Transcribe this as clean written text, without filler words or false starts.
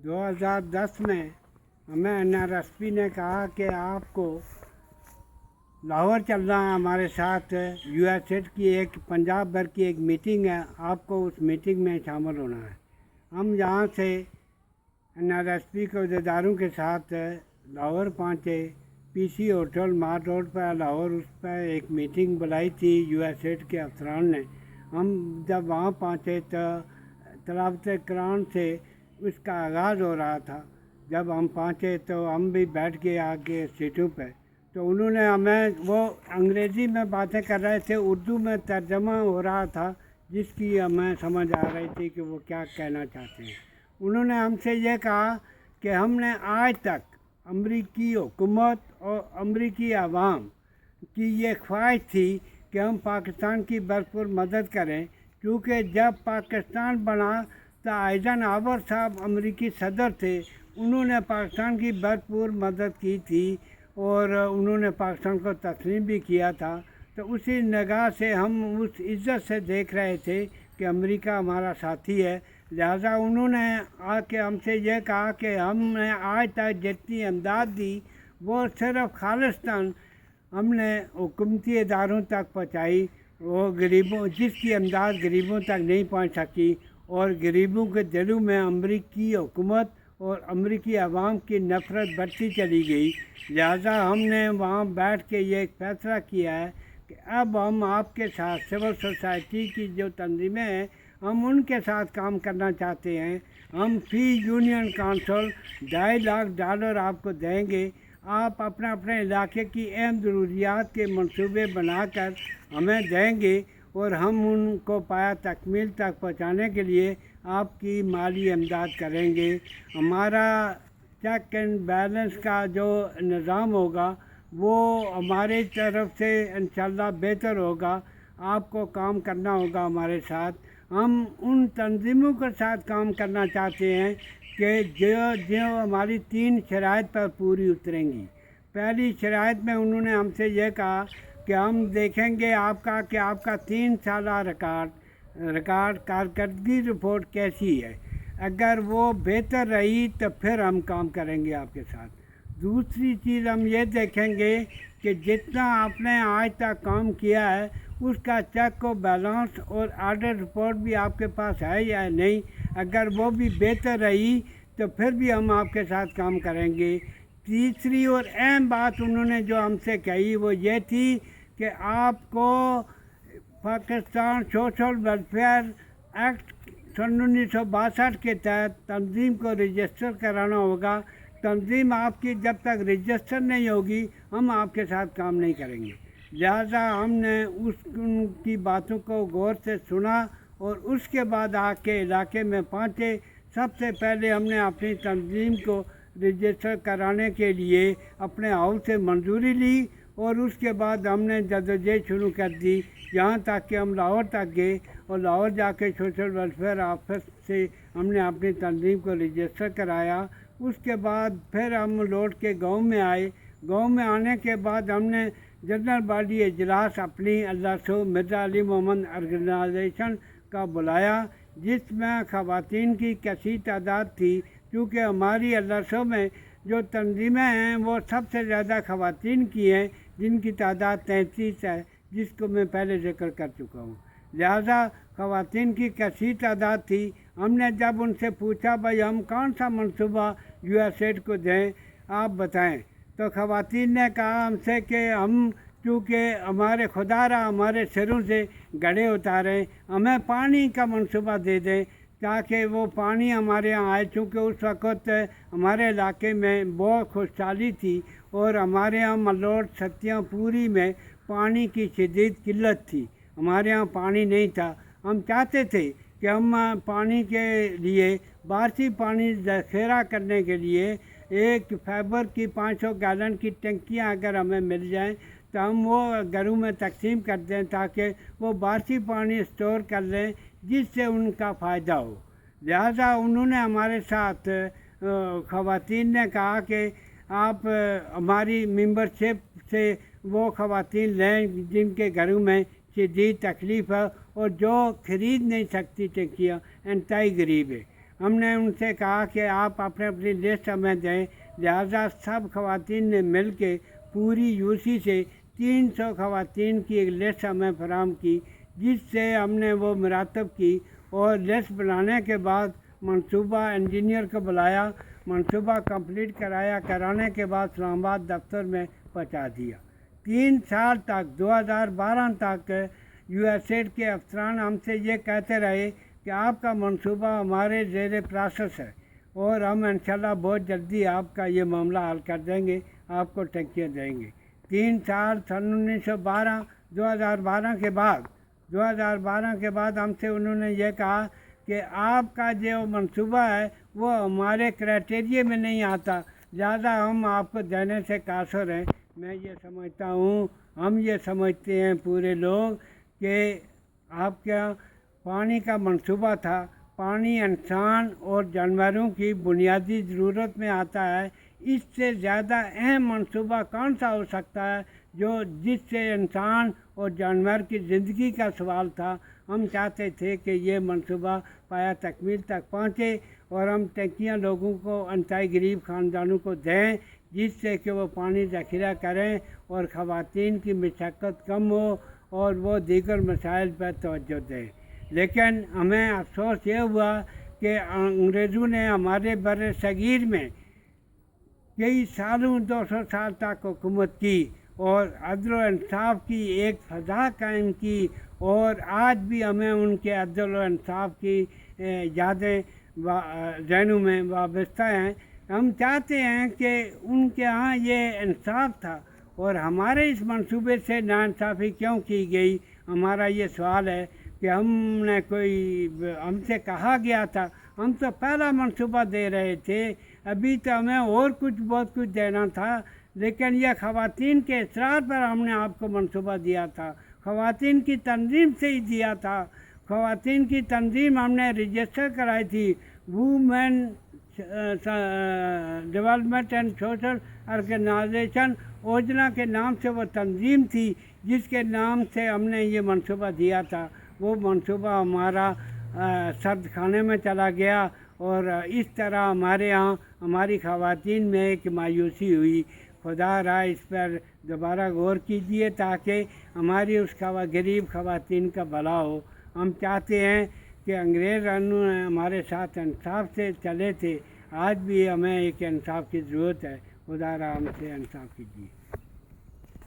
2010 में हमें NRSP ने कहा कि आपको लाहौर चलना है हमारे साथ। USAID की एक पंजाब भर की एक मीटिंग है, आपको उस मीटिंग में शामिल होना है। हम यहाँ से NRSP के अहदेदारों के साथ लाहौर पहुँचे। PC होटल मार्ट रोड पर लाहौर, उस पर एक मीटिंग बुलाई थी USAID के अफसरान ने। हम जब वहाँ पहुँचे तो तलावत कुरान से उसका आगाज़ हो रहा था। जब हम पहुँचे तो हम भी बैठ गए आगे सीटों पे। तो उन्होंने हमें, वो अंग्रेज़ी में बातें कर रहे थे, उर्दू में तर्जमा हो रहा था जिसकी हमें समझ आ रही थी कि वो क्या कहना चाहते हैं। उन्होंने हमसे ये कहा कि हमने आज तक अमरीकी हुकूमत और अमरीकी आवाम की ये ख्वाहिश थी कि हम पाकिस्तान की भरपूर मदद करें, क्योंकि जब पाकिस्तान बना तो आइजनहावर साहब अमरीकी सदर थे, उन्होंने पाकिस्तान की भरपूर मदद की थी और उन्होंने पाकिस्तान को तस्लीम भी किया था। तो उसी निगाह से हम उस इज़्ज़त से देख रहे थे कि अमेरिका हमारा साथी है। लिहाजा उन्होंने आके हमसे ये कहा कि हमने आज तक जितनी इमदाद दी वो सिर्फ़ खालिस्तान हमने हुकूमती इदारों तक पहुँचाई। वो गरीबों, जिसकी इमदाद गरीबों तक नहीं पहुँच सकी, और गरीबों के दिलों में अमरीकी हुकूमत और अमरीकी आवाम की नफ़रत बढ़ती चली गई। लिहाजा हमने वहाँ बैठ के ये फ़ैसला किया है कि अब हम आपके साथ सिविल सोसाइटी की जो तंजीमें हैं, हम उनके साथ काम करना चाहते हैं। हम फ़ी यूनियन काउंसिल $2.5 लाख आपको देंगे। आप अपने अपने इलाके की अहम ज़रूरियात के मंसूबे बनाकर हमें देंगे और हम उनको पाया तकमील तक पहुँचाने के लिए आपकी माली इमदाद करेंगे। हमारा चेक एंड बैलेंस का जो निज़ाम होगा वो हमारी तरफ से इंशाल्लाह बेहतर होगा। आपको काम करना होगा हमारे साथ। हम उन तंजीमों के साथ काम करना चाहते हैं कि जो हमारी 3 शराइत पर पूरी उतरेंगी। पहली शराइत में उन्होंने हमसे ये कहा कि हम देखेंगे आपका कि आपका 3 साला रिकॉर्ड कारकर्दगी रिपोर्ट कैसी है। अगर वो बेहतर रही तो फिर हम काम करेंगे आपके साथ। दूसरी चीज़ हम ये देखेंगे कि जितना आपने आज तक काम किया है उसका चेक और बैलेंस और ऑडिट रिपोर्ट भी आपके पास है या नहीं। अगर वो भी बेहतर रही तो फिर भी हम आपके साथ काम करेंगे। तीसरी और अहम बात उन्होंने जो हमसे कही वो ये थी कि आपको पाकिस्तान सोशल वेलफेयर एक्ट सन 1962 के तहत तंजीम को रजिस्टर कराना होगा। तंजीम आपकी जब तक रजिस्टर नहीं होगी हम आपके साथ काम नहीं करेंगे। लिहाजा हमने उनकी बातों को गौर से सुना और उसके बाद आके इलाके में पहुँचे। सबसे पहले हमने अपनी तंजीम को रजिस्टर कराने के लिए अपने हाउस से मंजूरी ली और उसके बाद हमने जदोजहद शुरू कर दी, यहाँ तक कि हम लाहौर तक गए और लाहौर जाके सोशल वेलफेयर ऑफिस से हमने अपनी तंजीम को रजिस्टर कराया। उसके बाद फिर हम लौट के गांव में आए। गांव में आने के बाद हमने जनरल बॉडी इजलास अपनी अल्लाह मिर्ज़ा अली मोहम्मद ऑर्गेनाइजेशन का बुलाया, जिसमें ख़वातीन की कसी तादाद थी। क्योंकि हमारी अल्लाह में जो तंजीमें हैं वो सबसे ज़्यादा ख़वातीन की हैं, जिनकी तादाद 33 है, जिसको मैं पहले ज़िक्र कर चुका हूँ। लिहाजा ख़वातीन की कसी तादाद थी। हमने जब उनसे पूछा भाई हम कौन सा मंसूबा USAID को दें, आप बताएं, तो ख़वातीन ने कहा हमसे कि हम चूँकि हमारे खुदारा हमारे सिरों से गड़े उतारें, हमें पानी का मंसूबा दे दें ताकि वो पानी हमारे यहाँ आए। चूँकि उस वक़्त हमारे इलाके में बहुत खुशहाली थी और हमारे यहाँ मलोट सत्तियाँ पूरी में पानी की शदीद किल्लत थी, हमारे यहाँ पानी नहीं था। हम चाहते थे कि हम पानी के लिए बारिशी पानी ज़ख़ीरा करने के लिए एक फाइबर की 500 गैलन की टंकियाँ अगर हमें मिल जाएं तो हम वो घरों में तकसीम कर दें ताकि वो बारिशी पानी स्टोर कर लें, जिससे उनका फ़ायदा हो। लिहाजा उन्होंने हमारे साथ ख़वातीन ने कहा कि आप हमारी मेंबरशिप से वो ख़वातीन लें जिनके घरों में शदीद तकलीफ़ है और जो ख़रीद नहीं सकती टंकियाँ, इंतहाई गरीब है। ہم نے ان سے کہا کہ آپ اپنے اپنی لسٹ ہمیں دیں، لہٰذا سب خواتین نے مل کے پوری یو سی سے 300 خواتین کی ایک لسٹ ہمیں فراہم کی، جس سے ہم نے وہ مرتب کی، اور لسٹ بنانے کے بعد منصوبہ انجینئر کو بلایا، منصوبہ کمپلیٹ کرانے کے بعد اسلام آباد دفتر میں پہنچا دیا۔ 3 سال تک 2012 تک یو ایس ایڈ کے افسران ہم سے یہ کہتے رہے کہ آپ کا منصوبہ ہمارے زیر پروسیس ہے، اور ہم انشاءاللہ بہت جلدی آپ کا یہ معاملہ حل کر دیں گے، آپ کو ٹنکیاں دیں گے۔ 3 سال سن 2012 کے بعد ہم سے انہوں نے یہ کہا کہ آپ کا جو منصوبہ ہے وہ ہمارے کرائٹیریا میں نہیں آتا، لہٰذا ہم آپ کو دینے سے قاصر ہیں۔ میں یہ سمجھتا ہوں، ہم یہ سمجھتے ہیں پورے لوگ کہ آپ کا پانی کا منصوبہ تھا، پانی انسان اور جانوروں کی بنیادی ضرورت میں آتا ہے، اس سے زیادہ اہم منصوبہ کون سا ہو سکتا ہے جس سے انسان اور جانور کی زندگی کا سوال تھا۔ ہم چاہتے تھے کہ یہ منصوبہ پایا تکمیل تک پہنچے، اور ہم ٹنکیاں لوگوں کو، انتہائی غریب خاندانوں کو دیں، جس سے کہ وہ پانی ذخیرہ کریں اور خواتین کی مشقت کم ہو اور وہ دیگر مسائل پر توجہ دیں۔ لیکن ہمیں افسوس یہ ہوا کہ انگریزوں نے ہمارے بر صغیر میں کئی سالوں 200 سال تک حکومت کی اور عدل و انصاف کی ایک فضا قائم کی، اور آج بھی ہمیں ان کے عدل و انصاف کی یادیں ذہنوں میں وابستہ ہیں۔ ہم چاہتے ہیں کہ ان کے ہاں یہ انصاف تھا، اور ہمارے اس منصوبے سے ناانصافی کیوں کی گئی؟ ہمارا یہ سوال ہے کہ ہم سے کہا گیا تھا، ہم تو پہلا منصوبہ دے رہے تھے، ابھی تو ہمیں اور بہت کچھ دینا تھا، لیکن یہ خواتین کے اصرار پر ہم نے آپ کو منصوبہ دیا تھا، خواتین کی تنظیم سے ہی دیا تھا۔ خواتین کی تنظیم ہم نے رجسٹر کرائی تھی، women development and social organisation اوجنا کے نام سے وہ تنظیم تھی، جس کے نام سے ہم نے یہ منصوبہ دیا تھا۔ وہ منصوبہ ہمارا سرد خانے میں چلا گیا، اور اس طرح ہمارے ہاں ہماری خواتین میں ایک مایوسی ہوئی۔ خدا را اس پر دوبارہ غور کیجیے تاکہ ہماری اس غریب خواتین کا بھلا ہو۔ ہم چاہتے ہیں کہ انگریز ہمارے ساتھ انصاف سے چلے تھے، آج بھی ہمیں ایک انصاف کی ضرورت ہے۔ خدا را ہم سے انصاف کیجیے۔